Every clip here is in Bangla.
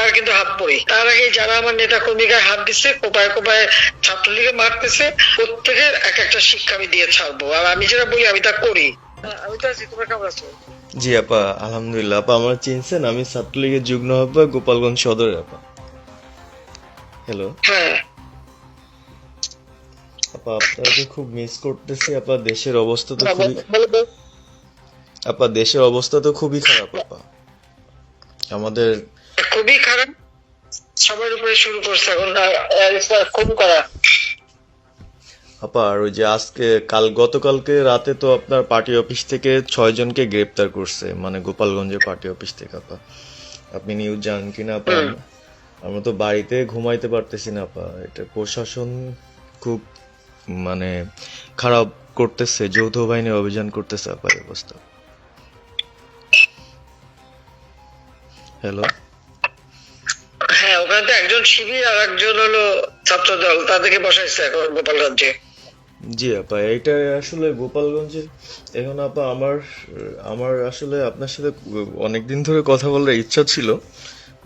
তার কিন্তু হাত পড়ে। তার আগে যারা আমার নেতা কর্মীকে হাত দিচ্ছে, কোপায় কোপায় ছাত্রলীগে মারতেছে, প্রত্যেকের এক একটা শিক্ষা আমি দিয়ে ছাড়বো। আর আমি যেটা বলি আমি তা করি। আমি তো আছি, তোমরা কেমন আছো? জি আপা, আলহামদুলিল্লাহ। আপা আমার চিনছেন? আমি ছাত্রলীগের যুগ্ম আহ্বায়ক, গোপালগঞ্জ সদরের আপা। হ্যালো হ্যাঁ, আপা, আপনাকে খুব মিস করতেছি আপা। দেশের অবস্থা তো খুবই বলো তো। আপা, দেশের অবস্থা তো খুবই খারাপ আপা। আমাদের খুবই খারাপ। সবার উপরে শুরু করছে এখন খুন করা। আপা, আর ওই যে আজকে গতকালকে রাতে তো আপনার পার্টি অফিস থেকে 6 জনকে গ্রেপ্তার করছে, মানে গোপালগঞ্জের পার্টি অফিস থেকে আপা। আপনি নিউজ জানেন কিনা আপা? আমরা তো বাড়িতে ঘুমাইতে পারতেছি না আপা। এটা প্রশাসন খুব মানে খারাপ করতেছে, যৌথ বাহিনী অভিযান করতেছে আপা, এই অবস্থা। হ্যালো হ্যাঁ, ওখানে তো একজন শিবির আর একজন হলো ছাত্র দল, তাদেরকে বসাইছে এখন গোপালগঞ্জে। জি আপা, এটা আসলে গোপালগঞ্জে এখন আপা আমার আমার আসলে আপনার সাথে অনেকদিন ধরে কথা বলার ইচ্ছা ছিল,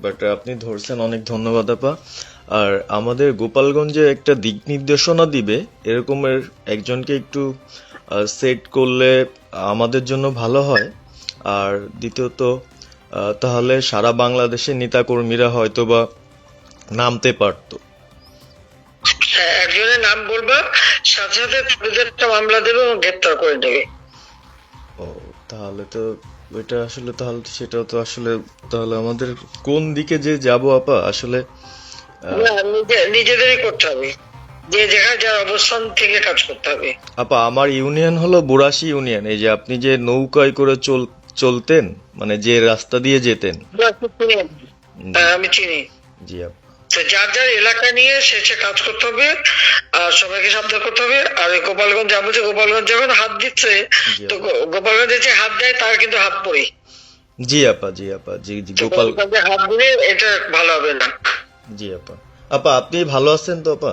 বাট আপনি ধরছেন, অনেক ধন্যবাদ আপা। আর আমাদের গোপালগঞ্জে একটা দিক নির্দেশনা দিবে এরকমের একজনকে একটু সেট করলে আমাদের জন্য ভালো হয়। আর দ্বিতীয়ত তাহলে সারা বাংলাদেশের নেতাকর্মীরা হয়তোবা নামতে পারতো। হ্যাঁ, একজনের নাম বলবা, সাথে সাথে তাদের একটা মামলা দেবে এবং গ্রেপ্তার করে নেবে। ও, তাহলে তো ওইটা আসলে, তাহলে তো সেটাও তো আসলে, তাহলে আমাদের কোন দিকে যে যাব আপা আসলে? না, নিজেদেরই করতে হবে, যে জায়গায় যার অবস্থান থেকে কাজ করতে হবে। আপা আমার ইউনিয়ন হলো বুড়াশি ইউনিয়ন। এই যে আপনি যে নৌকায় করে চলতেন, মানে যে রাস্তা দিয়ে যেতেন। জি, আমি চিনি। জি আপা। তো যার যার এলাকা নিয়ে সে সে কাজ করতে হবে, আর সবাইকে সাবধান করতে হবে। আর ওই গোপালগঞ্জ যা বলছে, গোপালগঞ্জ যখন হাত দিচ্ছে, জি তো আপা। গোপালগঞ্জে যে হাত দেয় তার কিন্তু হাত পড়ে। জি আপা, জি আপা, জি জি তো গোপাল। গোপালগঞ্জে হাত দিলে এটা ভালো হবে না। জি আপা। আপা আপনি ভালো আছেন তো আপা?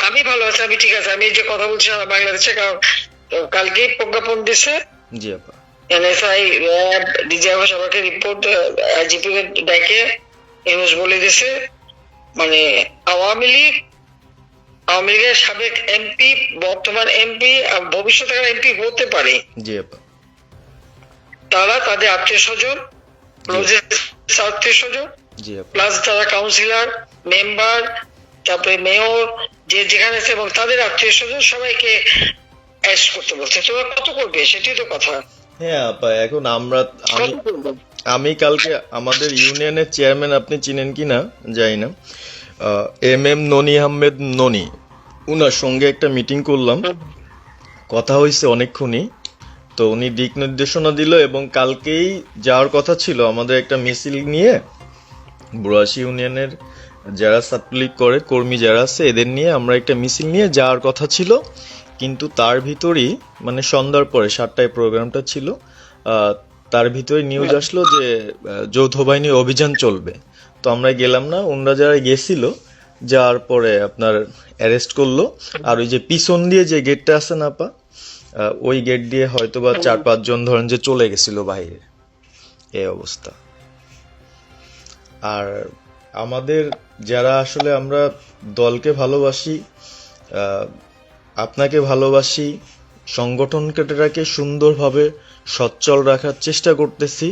আমি ভালো আছি, আমি ঠিক আছে। আমি এই যে কথা বলছি সারা বাংলাদেশে, কারণ কালকেই প্রজ্ঞাপন দিছে জি আপা। এনএসআই, র্যাব, ডিজিএফ সবাইকে রিপোর্ট, আইজিপি ডেকে ইউনুস বলে দিছে, মানে আওয়ামী লীগ, আওয়ামী লীগের সাবেক এমপি, বর্তমান এমপি, ভবিষ্যতে এমপি হতে পারে, জি আপা। তারা তাদের আত্মীয় স্বজন, জি আত্মীয় স্বজন, জি আপা। প্লাস যারা কাউন্সিলর, মেম্বার, তারপরে মেয়র, যে যেখানে আছে, এবং তাদের আত্মীয় স্বজন সবাইকে অ্যারেস্ট করতে বলছে। তোমরা কত করবে সেটাই তো কথা। হ্যাঁ আপা, এখন আমি কত করবে? আমি কালকে আমাদের ইউনিয়নের চেয়ারম্যান, আপনি চিনেন কি না জানি না, MM ননি আহমেদ ননি, উনার সঙ্গে একটা মিটিং করলাম, কথা হয়েছে অনেকক্ষণই। তো উনি দিক নির্দেশনা দিল এবং কালকেই যাওয়ার কথা ছিল আমাদের একটা মিছিল নিয়ে, বুড়াশি ইউনিয়নের যারা ছাত্রলীগ করে কর্মী যারা আছে এদের নিয়ে আমরা একটা মিছিল নিয়ে যাওয়ার কথা ছিল। কিন্তু তার ভিতরই, মানে সন্ধ্যার পরে 7টায় প্রোগ্রামটা ছিল, আহ, তার ভিতরে নিউজ আসলো যে যৌথ বাহিনী অভিযান চলবে। তো আমরা গেলাম না। ওনারা যারা গেছিল, যাওয়ার পরে আপনার অ্যারেস্ট করলো। আর ওই যে পিছন দিয়ে যে গেটটা আছে না আপা, ওই গেট দিয়ে হয়তোবা 4-5 জন ধরেন যে চলে গেছিল বাইরে, এই অবস্থা। আর আমাদের যারা আসলে আমরা দলকে ভালোবাসি, আহ, আপনাকে ভালোবাসি, সংগঠনটাকে সুন্দরভাবে সচ্ছল রাখার চেষ্টা করতেছি,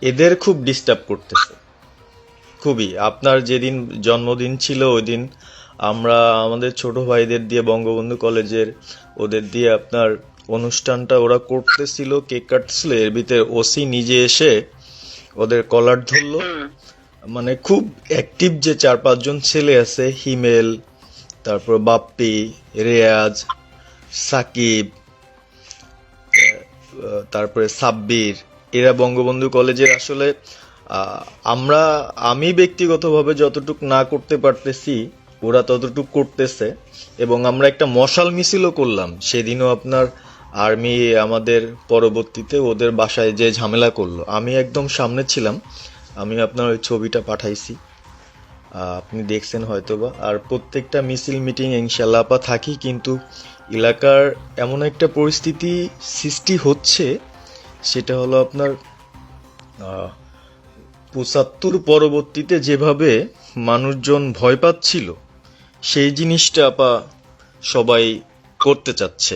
এদের খুব ডিস্টার্ব করতেছে খুবই। আপনার যেদিন জন্মদিন ছিল ওই দিন আমরা আমাদের ছোট ভাইদের দিয়ে, বঙ্গবন্ধু কলেজের ওদের দিয়ে আপনার অনুষ্ঠানটা ওরা করতেছিল, কেক কাটছিল, এর ভিতরে ওসি নিজে এসে ওদের কলার ধরলো। মানে খুব অ্যাক্টিভ যে 4-5 জন ছেলে আছে, হিমেল, তারপর বাপ্পি, রেয়াজ, সাকিব, তারপরে সাব্বির, এরা বঙ্গবন্ধু কলেজের আসলে আমি ব্যক্তিগতভাবে যতটুক না করতে পারতেছি ওরা ততটুক করতেছে। এবং আমরা একটা মশাল মিছিলও করলাম সেদিনও আপনার। আর্মি আমাদের পরবর্তীতে ওদের বাসায় যে ঝামেলা করলো, আমি একদম সামনে ছিলাম। আমি আপনার ওই ছবিটা পাঠাইছি, আপনি দেখছেন হয়তোবা। আর প্রত্যেকটা মিছিল মিটিং ইনশাল্লাহ আপা থাকি, কিন্তু এলাকার এমন একটা পরিস্থিতি সৃষ্টি হচ্ছে, সেটা হলো আপনার 75 পরবর্তীতে যেভাবে মানুষজন ভয় পাচ্ছিল সেই জিনিসটা আপা সবাই করতে চাচ্ছে,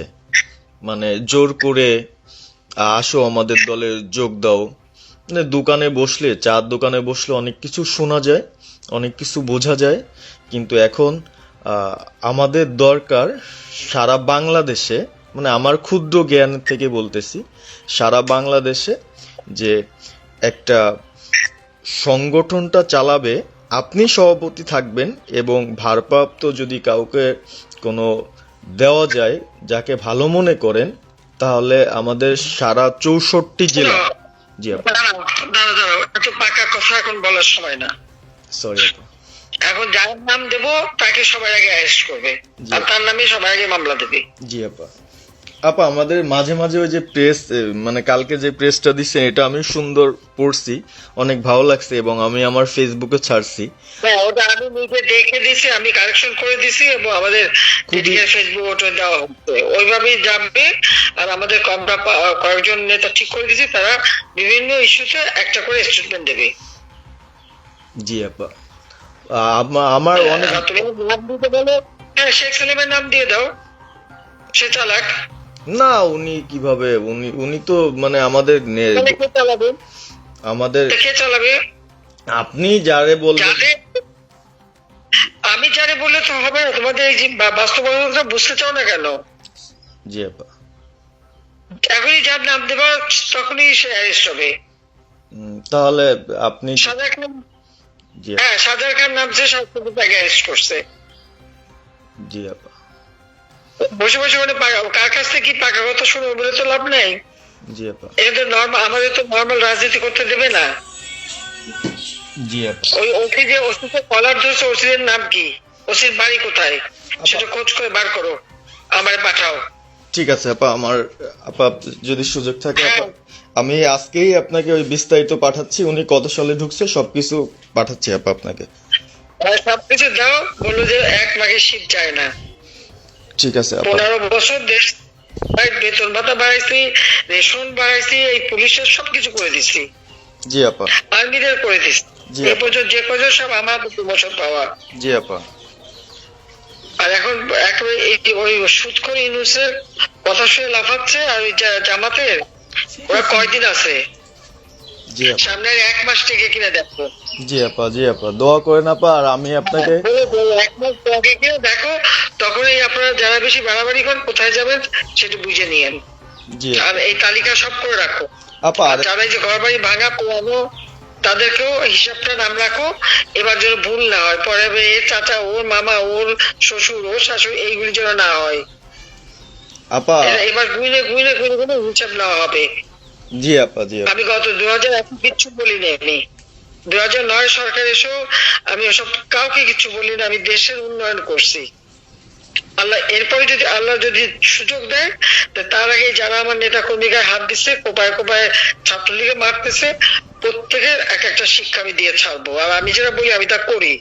মানে জোর করে আসো আমাদের দলে যোগ দাও। মানে দোকানে বসলে, চার দোকানে বসলে অনেক কিছু শোনা যায়, অনেক কিছু বোঝা যায়, কিন্তু এখন আমাদের দরকার সারা বাংলাদেশে, মানে আমার ক্ষুদ্র জ্ঞান থেকে বলতেছি, সারা বাংলাদেশে যে একটা সংগঠনটা চালাবে, আপনি সভাপতি থাকবেন এবং ভারপ্রাপ্ত যদি কাউকে কোনো দেওয়া যায় যাকে ভালো মনে করেন, তাহলে আমাদের সারা 64 জেলা। জি আপা, দাঁড়াও, এত পাকা কথা এখন বলার সময় না। সরি আপা। এখন যার নাম দেব তাকে সবাই আগে অ্যারেস্ট করবে, আর তার নামে সবাই আগে মামলা দেবে। জি আপা। আপা আমাদের মাঝে মাঝে ওই যে প্রেস, মানে কালকে যে প্রেসটা দিচ্ছেন এটা আমি সুন্দর পড়ছি, অনেক ভালো লাগছে এবং আমি আমার ফেসবুকে ছাড়ছি। হ্যাঁ, ওটা আমি নিজে দেখে দিছি, আমি কারেকশন করে দিছি এবং আমাদের ফেসবুক ওটা দেওয়া হচ্ছে, ওইভাবেই যাবে। আর আমাদের আমরা কয়েকজন নেতা ঠিক করে দিছি, তারা বিভিন্ন ইস্যুতে একটা করে স্টেটমেন্ট দেবে। জি আপা। আমার অনেক, তুমি নাম দিতে বলো, হ্যাঁ শেখ সেলিমের নাম দিয়ে দাও, সে চালাক। না উনি কিভাবে, উনি তো মানে আমাদের তাহলে কে চালাবে? আমাদের কে চালাবে? আপনি যারে বলবেন। আমি যারে বললে তো হবে না, তোমাদের এই যে বাস্তবতা বুঝতে চাও না কেন? জি আপা। এখনই যার নাম দেবা তখনই সে অ্যারেস্ট হবে। তাহলে আপনি, সাজার খান, জি হ্যাঁ সাজার খান নামছে, সবকিছু তাকে অ্যারেস্ট করছে। জি আপা। বসে বসে মানে কার কাছ থেকে কি পাকা কথা শুনে বলে তো লাভ নেই। জি আপা। এটা নর্মাল, আমাদের তো নর্মাল রাজনীতি করতে দেবে না। জি আপা। ওই ওসি যে ওসিকে কলার ধরছে, ওসির নাম কি, ওসির বাড়ি কোথায়, সেটা খোঁজ করে বার করো, আমারে পাঠাও। ঠিক আছে আপা, আমার আপা যদি সুযোগ থাকে আপা, আমি আজকেই আপনাকে ওই বিস্তারিত পাঠাচ্ছি, উনি কত সালে ঢুকছে সবকিছু পাঠাচ্ছি আপা আপনাকে। সবকিছু দাও, বললো যে 1 মাঘে শীত যায় না। ঠিক আছে আপা। 15 বছর দেশ বেতন ভাতা বাড়াইছি, রেশন বাড়াইছি, এই পুলিশের সবকিছু করে দিছি, জি আপা। আর্মিদের করে দিছি, জি এ আপা। পর্যন্ত যে পর্যন্ত সব আমার প্রমোশন পাওয়া। জি আপা। আর এখন একেবারে ওই সুদখোর ইউনূসের কথা শুনে লাফাচ্ছে, আর ওই জামাতের ওরা কয়দিন আছে, জি আপা। সামনের 1 মাস থেকে কিনা দেখো। জি আপা। জি আপা, দোয়া করেন আপা। আর আমি আপনাকে 1 মাস আগে কিনা দেখো, তখনই আপনারা যারা বেশি বাড়াবাড়ি করেন কোথায় যাবেন সেটা বুঝে নিয়েন। জি আর এই তালিকা সব করে রাখো আপা। আর যারা এই যে ঘর বাড়ি ভাঙা পোড়ানো, তাদেরকেও হিসাবটা নাম রাখো, এবার যেন ভুল না হয়, পরে এর চাচা, ওর মামা, ওর শ্বশুর, ওর শাশুড়ি, এইগুলি যেন না হয়। আপা। এবার গুইনে গুইনে গুইনে গুইনে হিসাব নেওয়া হবে। জি আপা। জি আপা। আমি গত 2001 কিচ্ছু বলিনি, আমি 2009 সরকার এসেও আমি ওসব কাউকে কিছু বলিনি, আমি দেশের উন্নয়ন করছি। আল্লাহ এরপরে যদি আল্লাহ যদি সুযোগ দেয়, তার আগে যারা আমার নেতা কর্মীকে হাত দিচ্ছে, কোপায় কোপায় ছাত্রলীগে মারতেছে, প্রত্যেকের এক একটা শিক্ষা আমি দিয়ে ছাড়বো। আর আমি যেটা বলি আমি তা করি।